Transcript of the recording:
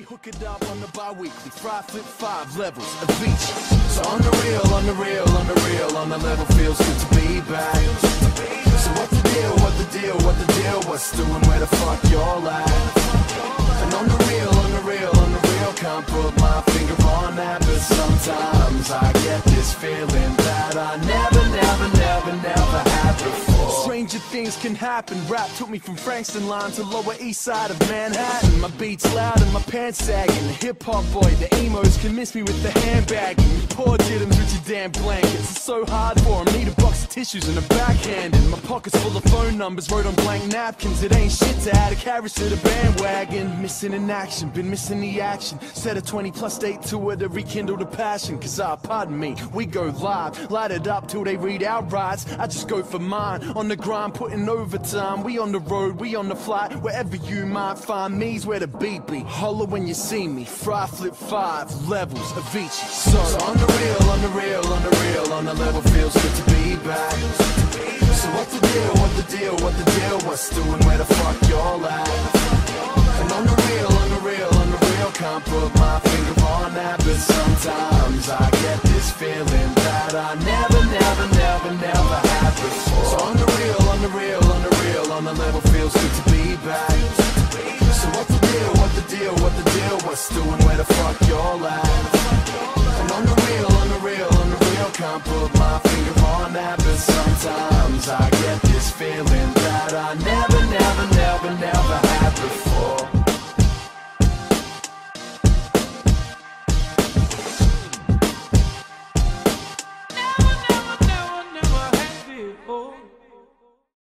hook it up on the bi-weekly, fry flip 5 levels of each. So on the real, on the real, on the real, on the level, feels good to be back. So what the deal, what the deal, what the deal, what's doing, where the fuck you're at? And on the real, on the real, on the real, can't put my finger on that, but sometimes I get this feeling that I never had before. Stranger things can happen. Rap took me from Frankston line to Lower East Side of Manhattan. My beats loud and my pants sagging. The hip-hop boy, the emos can miss me with the handbagging. Poor diddums with your damn blankets. It's so hard for 'em. Need a box of tissues and a backhand. My pockets full of phone numbers wrote on blank napkins. It ain't shit to add a carriage to the bandwagon. Missing in action, been missing the action. Set a 20+ date tour to rekindle the passion. Cause pardon me, we go live. Light it up till they read our rights. I just go for mine. On the grind, putting overtime. We on the road, we on the flight. Wherever you might find me's where the beat be. Holler when you see me. Fry flip 5 levels of each. So on the real, on the real, on the real, on the level, feels good to be back. So what the deal, what the deal, what the deal, what's doing, where the fuck you're at? And on the real, on the real, on the real, can't put my finger on that, but sometimes I get this feeling that I never had before. So on the real, on the real, on the real, on the level, feels good to be back. So what the deal, what the deal, what the deal, what's doing, where the fuck you're at? And on the real, on the real, on the real, can't put my finger on that, but sometimes I get this feeling that I never